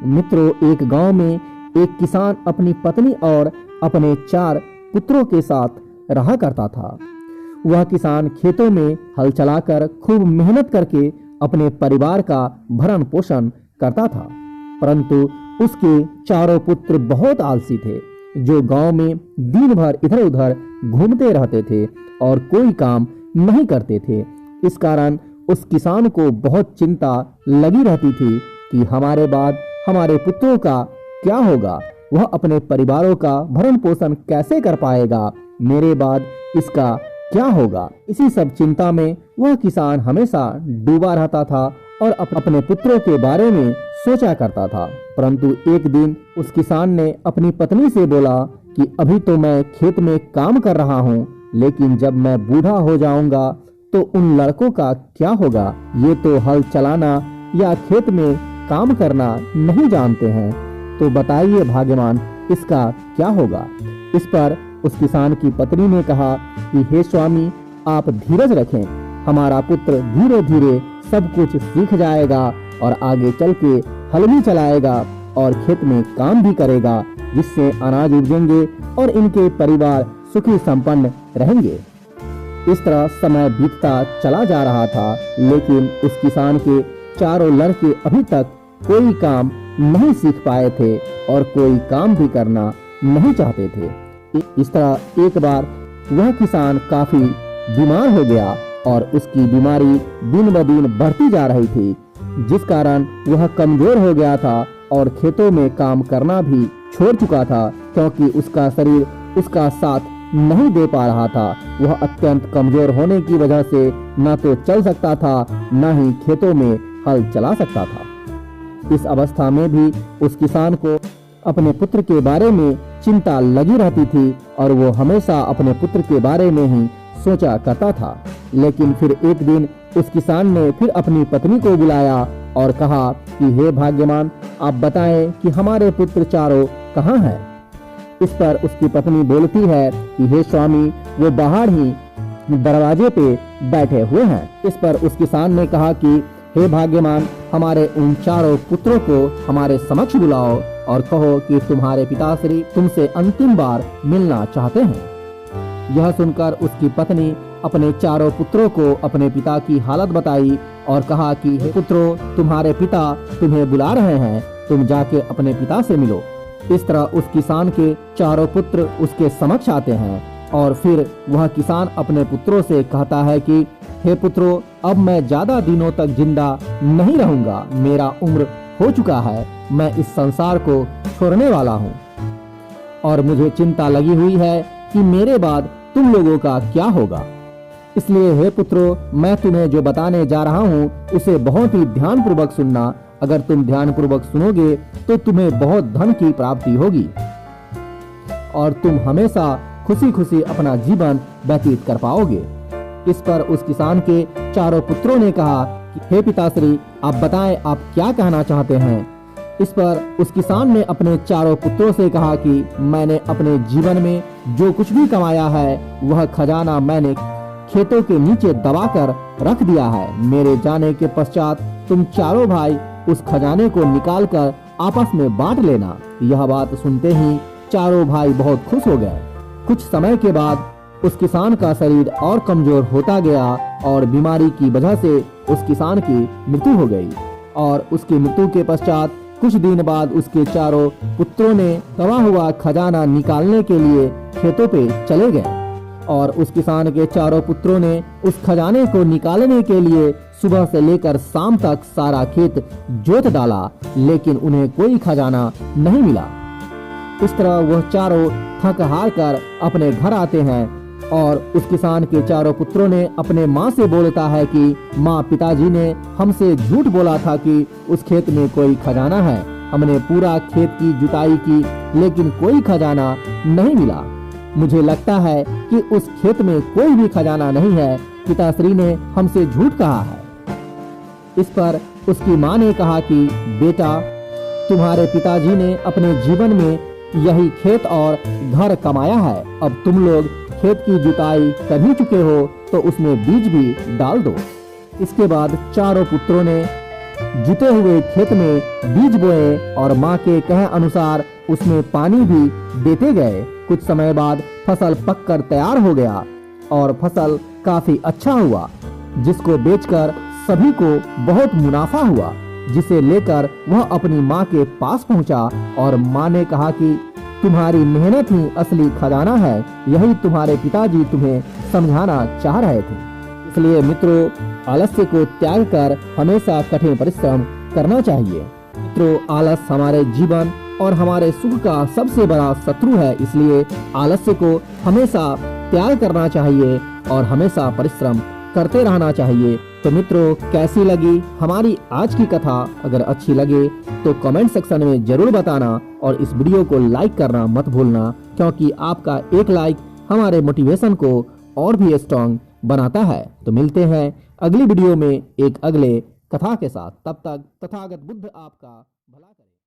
मित्रों, एक गांव में एक किसान अपनी पत्नी और अपने 4 पुत्रों के साथ रहा करता था। वह किसान खेतों में हल चलाकर खूब मेहनत करके अपने परिवार का भरण पोषण करता था, परंतु उसके 4 पुत्र बहुत आलसी थे, जो गांव में दिन भर इधर उधर घूमते रहते थे और कोई काम नहीं करते थे। इस कारण उस किसान को बहुत चिंता लगी रहती थी कि हमारे बाद हमारे पुत्रों का क्या होगा, वह अपने परिवारों का भरण पोषण कैसे कर पाएगा, मेरे बाद इसका क्या होगा। इसी सब चिंता में वह किसान हमेशा डूबा रहता था और अपने पुत्रों के बारे में सोचा करता था। परंतु एक दिन उस किसान ने अपनी पत्नी से बोला कि अभी तो मैं खेत में काम कर रहा हूँ, लेकिन जब मैं बूढ़ा हो जाऊंगा तो उन लड़कों का क्या होगा। ये तो हल चलाना या खेत में काम करना नहीं जानते हैं, तो बताइए भाग्यवान, इसका क्या होगा। इस पर उस किसान की पत्नी ने कहा कि हे स्वामी, आप धीरज रखें, हमारा पुत्र धीरे धीरे सब कुछ सीख जाएगा और आगे चल के हल भी चलाएगा और खेत में काम भी करेगा, जिससे अनाज उपजेंगे और इनके परिवार सुखी संपन्न रहेंगे। इस तरह समय बीतता चला जा रहा था, लेकिन उस किसान के 4 लड़के अभी तक कोई काम नहीं सीख पाए थे और कोई काम भी करना नहीं चाहते थे। इस तरह एक बार वह किसान काफी बीमार हो गया और उसकी बीमारी दिन ब दिन बढ़ती जा रही थी, जिस कारण वह कमजोर हो गया था और खेतों में काम करना भी छोड़ चुका था, क्योंकि उसका शरीर उसका साथ नहीं दे पा रहा था। वह अत्यंत कमजोर होने की वजह से न तो चल सकता था, न ही खेतों में हल चला सकता था। इस अवस्था में भी उस किसान को अपने पुत्र के बारे में चिंता लगी रहती थी और वो हमेशा अपने पुत्र के बारे में ही सोचा करता था। लेकिन फिर एक दिन उस किसान ने फिर अपनी पत्नी को बुलाया और कहा कि हे भाग्यवान, आप बताएं कि हमारे पुत्र 4 कहाँ हैं। इस पर उसकी पत्नी बोलती है कि हे स्वामी, वो बाहर ही दरवाजे पे बैठे हुए हैं। इस पर उस किसान ने कहा कि हे भाग्यवान, हमारे उन 4 पुत्रों को हमारे समक्ष बुलाओ और कहो कि तुम्हारे पिताश्री तुमसे अंतिम बार मिलना चाहते हैं। यह सुनकर उसकी पत्नी अपने 4 पुत्रों को अपने पिता की हालत बताई और कहा कि हे पुत्रों, तुम्हारे पिता तुम्हें बुला रहे हैं, तुम जाके अपने पिता से मिलो। इस तरह उस किसान के 4 पुत्र उसके समक्ष आते हैं और फिर वह किसान अपने पुत्रों से कहता है कि हे पुत्रों, अब मैं ज्यादा दिनों तक जिंदा नहीं रहूंगा, मेरा उम्र हो चुका है, मैं इस संसार को छोड़ने वाला हूँ और मुझे चिंता लगी हुई है कि मेरे बाद तुम लोगों का क्या होगा। इसलिए हे पुत्रों, मैं तुम्हें जो बताने जा रहा हूँ उसे बहुत ही ध्यान पूर्वक सुनना। अगर तुम ध्यान पूर्वक सुनोगे तो तुम्हें बहुत धन की प्राप्ति होगी और तुम हमेशा खुशी खुशी अपना जीवन व्यतीत कर पाओगे। इस पर उस किसान के 4 पुत्रों ने कहा कि हे पिताश्री, आप बताएं, आप क्या कहना चाहते हैं। इस पर उस किसान ने अपने 4 पुत्रों से कहा कि मैंने अपने जीवन में जो कुछ भी कमाया है वह खजाना मैंने खेतों के नीचे दबाकर रख दिया है। मेरे जाने के पश्चात तुम 4 भाई उस खजाने को निकालकर आपस में बांट लेना। यह बात सुनते ही 4 भाई बहुत खुश हो गए। कुछ समय के बाद उस किसान का शरीर और कमजोर होता गया और बीमारी की वजह से उस किसान की मृत्यु हो गई और उसकी मृत्यु के पश्चात कुछ दिन बाद उसके 4 पुत्रों ने दबा हुआ खजाना निकालने के लिए खेतों पे चले गए और उस किसान के 4 पुत्रों ने उस खजाने को निकालने के लिए सुबह से लेकर शाम तक सारा खेत जोत डाला, लेकिन उन्हें कोई खजाना नहीं मिला। इस तरह वह 4 थक हार कर अपने घर आते हैं और उस किसान के 4 पुत्रों ने अपने माँ से बोलता है कि माँ, पिताजी ने हमसे झूठ बोला था कि उस खेत में कोई खजाना है। हमने पूरा खेत की जुताई की, लेकिन कोई खजाना नहीं मिला। मुझे लगता है कि उस खेत में कोई भी खजाना नहीं है, पिताश्री ने हमसे झूठ कहा है। इस पर उसकी माँ ने कहा कि बेटा, तुम्हारे पिताजी ने अपने जीवन में यही खेत और घर कमाया है, अब तुम लोग खेत की जुताई कर ही चुके हो तो उसमें बीज भी डाल दो। इसके बाद 4 पुत्रों ने जुते हुए खेत में बीज बोए और माँ के कहे अनुसार उसमें पानी भी देते गए। कुछ समय बाद फसल पककर तैयार हो गया और फसल काफी अच्छा हुआ, जिसको बेचकर सभी को बहुत मुनाफा हुआ, जिसे लेकर वह अपनी माँ के पास पहुंचा और माँ ने कहा कि तुम्हारी मेहनत ही असली खजाना है, यही तुम्हारे पिताजी तुम्हें समझाना चाह रहे थे। इसलिए मित्रों, आलस्य को त्याग कर हमेशा कठिन परिश्रम करना चाहिए। मित्रों, आलस हमारे जीवन और हमारे सुख का सबसे बड़ा शत्रु है, इसलिए आलस्य को हमेशा त्याग करना चाहिए और हमेशा परिश्रम करते रहना चाहिए। तो मित्रों, कैसी लगी हमारी आज की कथा? अगर अच्छी लगे तो कमेंट सेक्शन में जरूर बताना और इस वीडियो को लाइक करना मत भूलना, क्योंकि आपका एक लाइक हमारे मोटिवेशन को और भी स्ट्रॉन्ग बनाता है। तो मिलते हैं अगली वीडियो में एक अगले कथा के साथ। तब तक तथागत बुद्ध आपका भला करे।